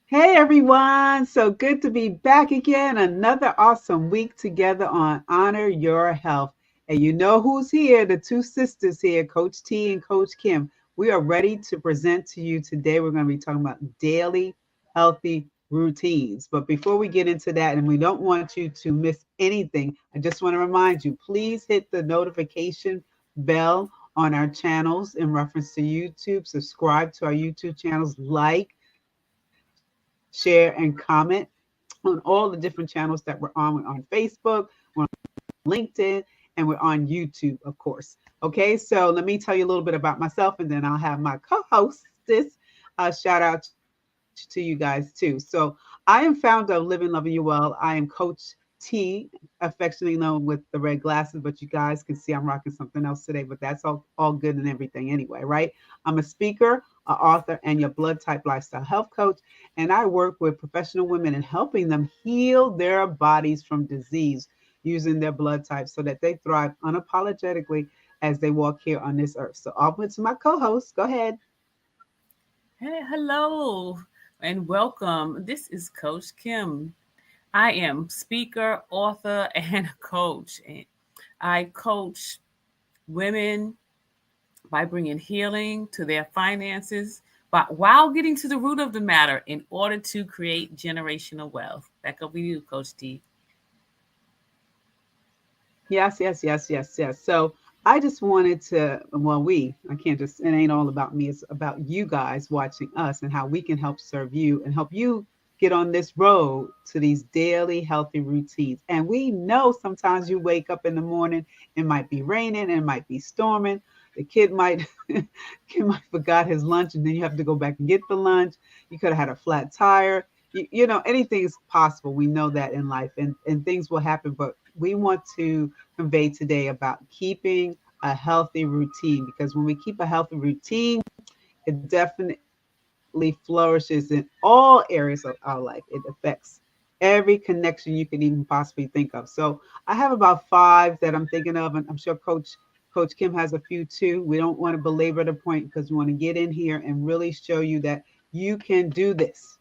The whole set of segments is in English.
Hey everyone, so good to be back again. Another awesome week together on Honor Your Health. And you know who's here, the two sisters here, Coach T and Coach Kim. We are ready to present to you today. We're going to be talking about daily healthy routines. But before we get into that, and we don't want you to miss anything, I just want to remind you, please hit the notification bell on our channels in reference to YouTube. Subscribe to our YouTube channels, share, and comment on all the different channels that we're on. We're on Facebook, we're on LinkedIn, and we're on YouTube, of course. Okay, so let me tell you a little bit about myself, and then I'll have my co-hostess shout out to you guys too. So I am founder of Living Loving You Well. I am Coach T, affectionately known with the red glasses, but you guys can see I'm rocking something else today, but that's all good and everything anyway, right? I'm a speaker, an author, and your blood type lifestyle health coach. And I work with professional women and helping them heal their bodies from disease using their blood type so that they thrive unapologetically as they walk here on this earth. So I'll put to my co-host. Go ahead. Hey, hello, and welcome. This is Coach Kim. I am speaker, author, and a coach. And I coach women by bringing healing to their finances, but while getting to the root of the matter in order to create generational wealth. Back up with you, Coach T. Yes, yes, yes, yes, yes. So I just wanted to, well, I can't just, it ain't all about me. It's about you guys watching us and how we can help serve you and help you get on this road to these daily healthy routines. And we know sometimes you wake up in the morning, it might be raining, it might be storming. The kid might forgot his lunch, and then you have to go back and get the lunch. You could have had a flat tire. Anything is possible. We know that in life, and things will happen. But we want to convey today about keeping a healthy routine, because when we keep a healthy routine, it definitely flourishes in all areas of our life. It affects every connection you can even possibly think of. So I have about five that I'm thinking of, and I'm sure Coach Kim has a few too. We don't want to belabor the point because we want to get in here and really show you that you can do this.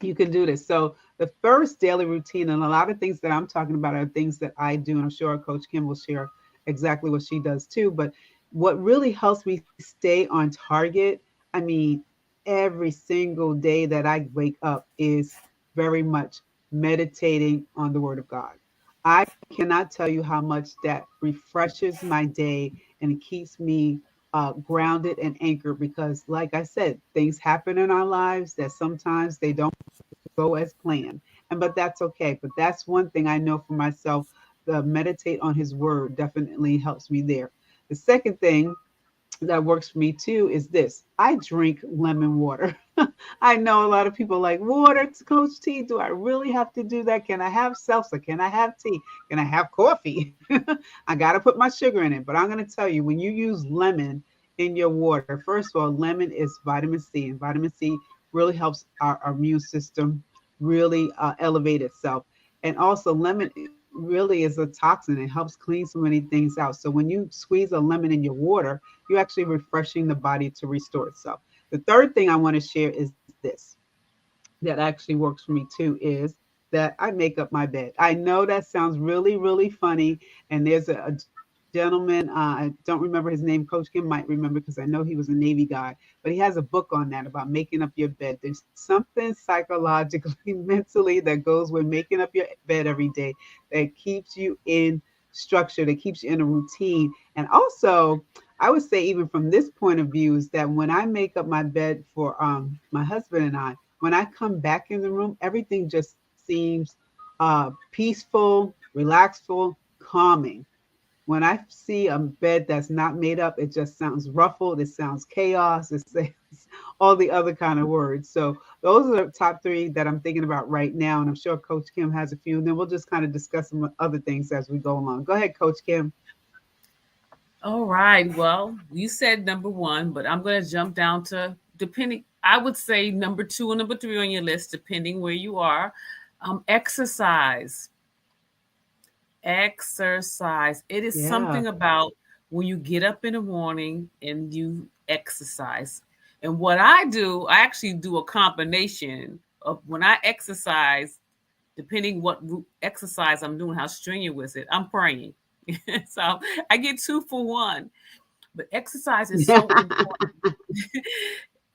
You can do this. So the first daily routine, and a lot of things that I'm talking about are things that I do, and I'm sure Coach Kim will share exactly what she does too. But what really helps me stay on target, I mean, every single day that I wake up is very much meditating on the Word of God. I cannot tell you how much that refreshes my day and it keeps me grounded and anchored, because, like I said, things happen in our lives that sometimes they don't go as planned. But that's okay. But that's one thing I know for myself. The meditate on his word definitely helps me there. The second thing that works for me too is this: I drink lemon water. I know a lot of people like, water, Coach T. Do I really have to do that? Can I have seltzer? Can I have tea? Can I have coffee? I got to put my sugar in it. But I'm going to tell you, when you use lemon in your water, first of all, lemon is vitamin C, and vitamin C really helps our immune system really elevate itself. And also, lemon really is a toxin. It helps clean so many things out. So when you squeeze a lemon in your water, you're actually refreshing the body to restore itself. The third thing I want to share is this, that actually works for me too, is that I make up my bed. I know that sounds really, really funny. And there's a gentleman, I don't remember his name. Coach Kim might remember because I know he was a Navy guy, but he has a book on that about making up your bed. There's something psychologically, mentally that goes with making up your bed every day that keeps you in structure, that keeps you in a routine. And also, I would say, even from this point of view, is that when I make up my bed for my husband and I, when I come back in the room, everything just seems peaceful, relaxful, calming. When I see a bed that's not made up, it just sounds ruffled. It sounds chaos. It says all the other kind of words. So those are the top three that I'm thinking about right now, and I'm sure Coach Kim has a few. And then we'll just kind of discuss some other things as we go along. Go ahead, Coach Kim. All right. Well, you said number one, but I'm going to jump down to depending. I would say number two and number three on your list, depending where you are. Exercise. Exercise. It is Yeah. something about when you get up in the morning and you exercise. And what I do, I actually do a combination when I exercise, depending what exercise I'm doing, how strenuous it, I'm praying. So I get two for one. But exercise is so important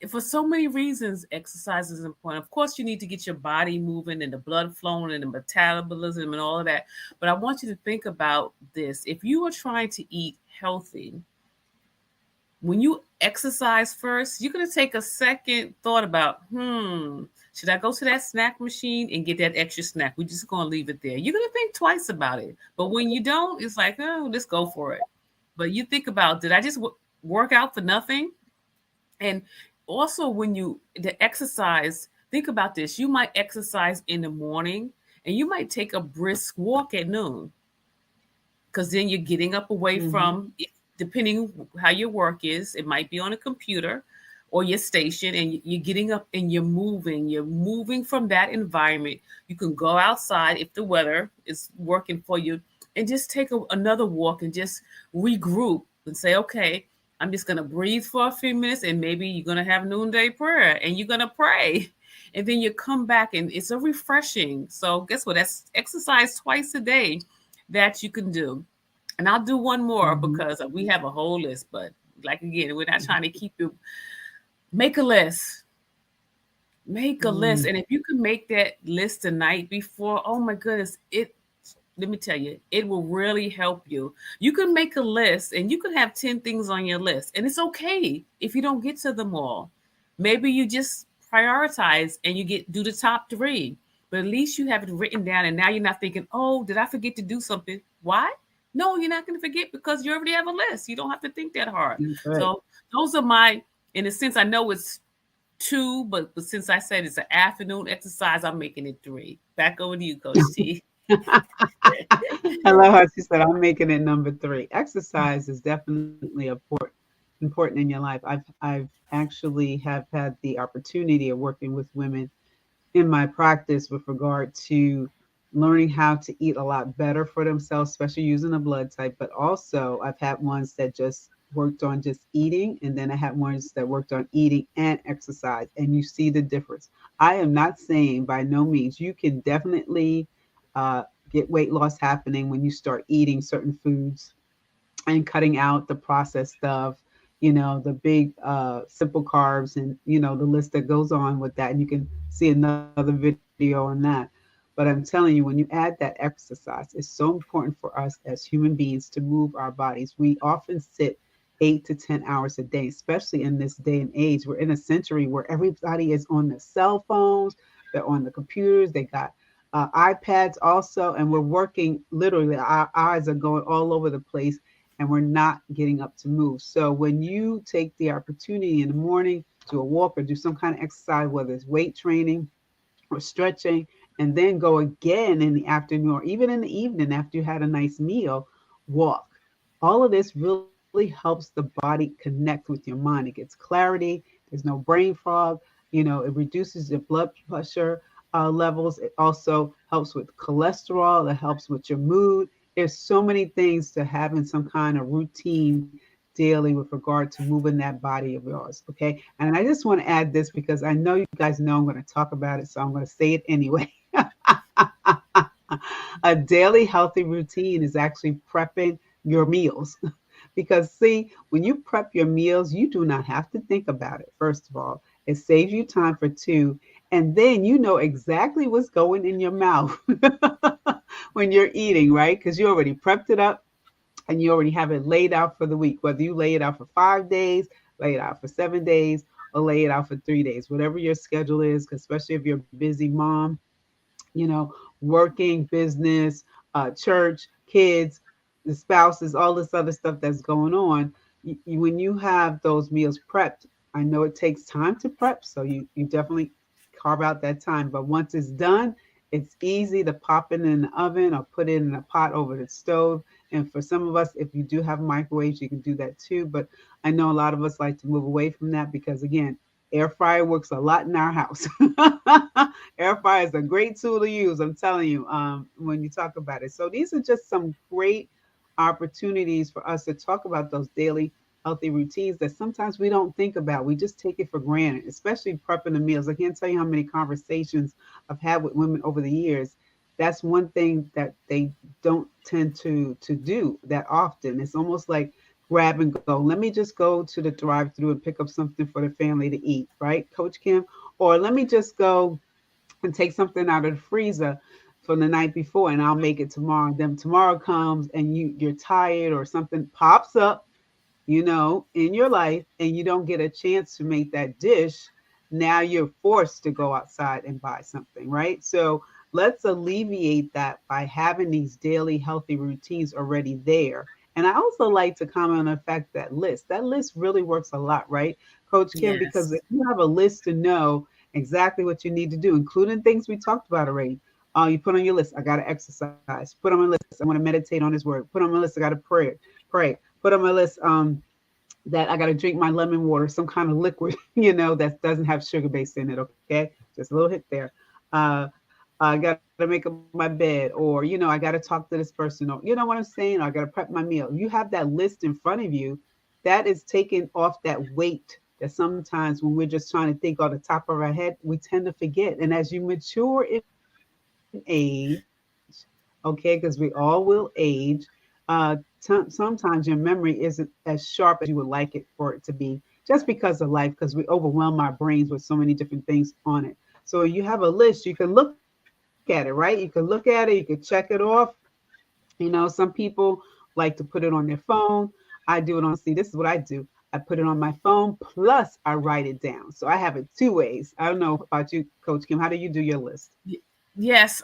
for so many reasons. Exercise is important. Of course, you need to get your body moving and the blood flowing and the metabolism and all of that. But I want you to think about this. If you are trying to eat healthy, when you exercise first, you're going to take a second thought about, should I go to that snack machine and get that extra snack? We're just going to leave it there. You're going to think twice about it. But when you don't, it's like, oh, let's go for it. But you think about, did I just work out for nothing? And also, when the exercise, think about this. You might exercise in the morning and you might take a brisk walk at noon, because then you're getting up away Hmm. from, depending how your work is, it might be on a computer or your station, and you're getting up and you're moving from that environment. You can go outside if the weather is working for you, and just take another walk and just regroup and say, okay, I'm just going to breathe for a few minutes, and maybe you're going to have noonday prayer and you're going to pray, and then you come back and it's a refreshing. So guess what, that's exercise twice a day that you can do. And I'll do one more Hmm. because we have a whole list, but like again, we're not trying to keep you. Make a list. Make a list. Mm. And if you can make that list the night before, oh my goodness, let me tell you, it will really help you. You can make a list and you can have 10 things on your list. And it's okay if you don't get to them all. Maybe you just prioritize and you do the top three. But at least you have it written down, and now you're not thinking, oh, did I forget to do something? Why? No, you're not going to forget because you already have a list. You don't have to think that hard. That's right. So those are my, in a sense, I know it's two, but since I said it's an afternoon exercise, I'm making it three. Back over to you, Coach T. I love how she said, I'm making it number three. Exercise is definitely important in your life. I've actually have had the opportunity of working with women in my practice with regard to learning how to eat a lot better for themselves, especially using a blood type. But also, I've had ones that just worked on just eating, and then I had ones that worked on eating and exercise, and you see the difference. I am not saying by no means you can definitely uh, get weight loss happening when you start eating certain foods and cutting out the processed stuff, the big simple carbs, and the list that goes on with that. And you can see another video on that. But I'm telling you, when you add that exercise, it's so important for us as human beings to move our bodies. We often sit 8 to 10 hours a day, especially in this day and age. We're in a century where everybody is on their cell phones, they're on the computers, they got iPads also, and we're working literally, our eyes are going all over the place, and we're not getting up to move. So when you take the opportunity in the morning to a walk or do some kind of exercise, whether it's weight training or stretching, and then go again in the afternoon or even in the evening after you had a nice meal, walk. All of this really helps the body connect with your mind. It gets clarity, there's no brain fog, it reduces your blood pressure levels. It also helps with cholesterol, it helps with your mood. There's so many things to having some kind of routine daily with regard to moving that body of yours. Okay. And I just want to add this because I know you guys know I'm going to talk about it. So I'm going to say it anyway. A daily healthy routine is actually prepping your meals. Because, see, when you prep your meals, you do not have to think about it. First of all, it saves you time for two. And then you know exactly what's going in your mouth when you're eating, right? Because you already prepped it up and you already have it laid out for the week, whether you lay it out for 5 days, lay it out for 7 days, or lay it out for 3 days, whatever your schedule is, especially if you're a busy mom, you know, working, business, church, kids, the spouses, all this other stuff that's going on. When you have those meals prepped, I know it takes time to prep, so you definitely carve out that time. But once it's done, it's easy to pop it in the oven or put it in a pot over the stove. And for some of us, if you do have microwaves, you can do that too. But I know a lot of us like to move away from that because, again, air fryer works a lot in our house. Air fryer is a great tool to use. I'm telling you, when you talk about it. So these are just some great opportunities for us to talk about those daily healthy routines that sometimes we don't think about. We just take it for granted, especially prepping the meals. I can't tell you how many conversations I've had with women over the years. That's one thing that they don't tend to do that often. It's almost like grab and go. Let me just go to the drive-through and pick up something for the family to eat, right, Coach Kim? Or let me just go and take something out of the freezer from the night before and I'll make it tomorrow. Then tomorrow comes and you're tired or something pops up, in your life and you don't get a chance to make that dish. Now you're forced to go outside and buy something, right? So let's alleviate that by having these daily healthy routines already there. And I also like to comment on the fact that list really works a lot, right, Coach Kim? Because Yes. if you have a list to know exactly what you need to do, including things we talked about already, you put on your list, I got to exercise. Put on my list, I want to meditate on His word. Put on my list, I got to pray. Put on my list, that I got to drink my lemon water, some kind of liquid, that doesn't have sugar base in it. Okay, just a little hit there. I got to make up my bed, or I got to talk to this person, or you know what I'm saying. Or I got to prep my meal. You have that list in front of you. That is taking off that weight that sometimes when we're just trying to think on the top of our head, we tend to forget. And as you mature in age, okay, because we all will age, sometimes your memory isn't as sharp as you would like it for it to be, just because of life, because we overwhelm our brains with so many different things on it. So you have a list, you can look at it, right? You can look at it, you can check it off. Some people like to put it on their phone. I do it on, see, this is what I do. I put it on my phone, plus I write it down. So I have it two ways. I don't know about you, Coach Kim. How do you do your list? Y- Yes,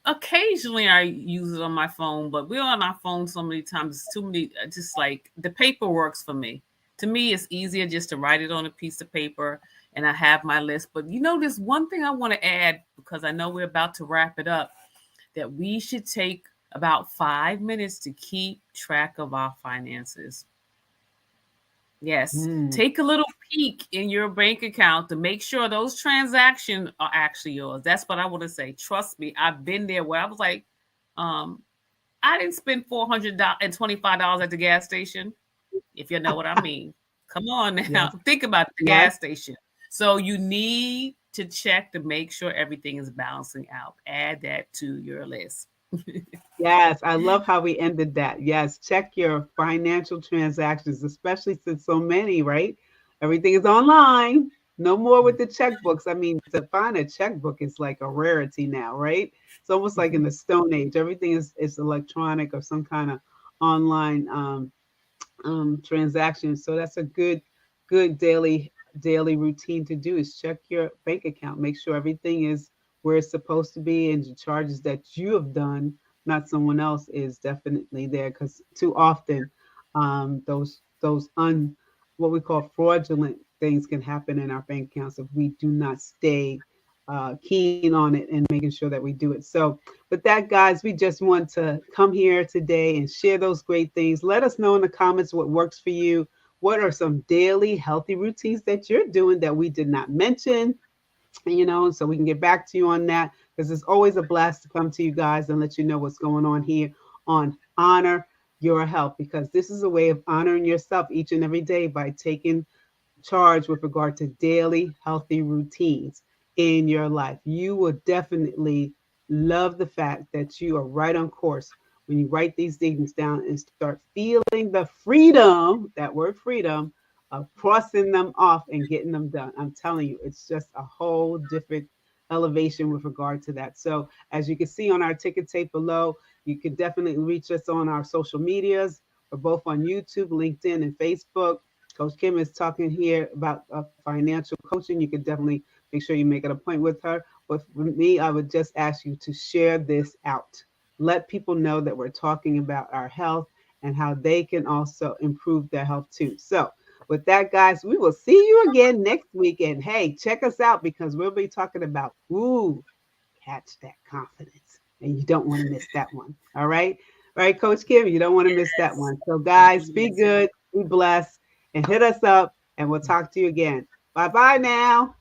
occasionally I use it on my phone, but we're on our phone so many times. It's too many. Just like the paper works for me. To me, it's easier just to write it on a piece of paper, and I have my list. But there's one thing I want to add because I know we're about to wrap it up. That we should take about 5 minutes to keep track of our finances. Yes. Mm, Take a little peek in your bank account to make sure those transactions are actually yours. That's what I want to say. Trust me, I've been there where I was like, um, I didn't spend $425 at the gas station, if you know what I mean. Come on now. yes, Think about the yes. gas station. So you need to check to make sure everything is balancing out. Add that to your list. Yes, I love how we ended that. Yes, check your financial transactions, especially since so many, right? Everything is online. No more with the checkbooks. I mean, to find a checkbook is like a rarity now, right? It's almost like in the Stone Age. Everything is electronic or some kind of online transactions. So that's a good daily routine to do is check your bank account, make sure everything is where it's supposed to be, and the charges that you have done, not someone else, is definitely there. Because too often, those what we call fraudulent things can happen in our bank accounts if we do not stay keen on it and making sure that we do it. So, with that, guys, we just want to come here today and share those great things. Let us know in the comments what works for you. What are some daily healthy routines that you're doing that we did not mention? So we can get back to you on that because it's always a blast to come to you guys and let you know what's going on here on Honor Your Health, because this is a way of honoring yourself each and every day by taking charge with regard to daily healthy routines in your life. You will definitely love the fact that you are right on course when you write these things down and start feeling the freedom, that word freedom, of crossing them off and getting them done. I'm telling you, it's just a whole different elevation with regard to that. So, as you can see on our ticket tape below, you can definitely reach us on our social medias. We're both on YouTube, LinkedIn, and Facebook. Coach Kim is talking here about financial coaching. You can definitely make sure you make an appointment with her. But for me, I would just ask you to share this out. Let people know that we're talking about our health and how they can also improve their health too. So, with that, guys, we will see you again next week. And hey, check us out because we'll be talking about, catch that confidence. And you don't want to miss that one. All right. All right, Coach Kim, you don't want to miss that Yes. one. So, guys, be Yes. good, be blessed, and hit us up, and we'll talk to you again. Bye bye now.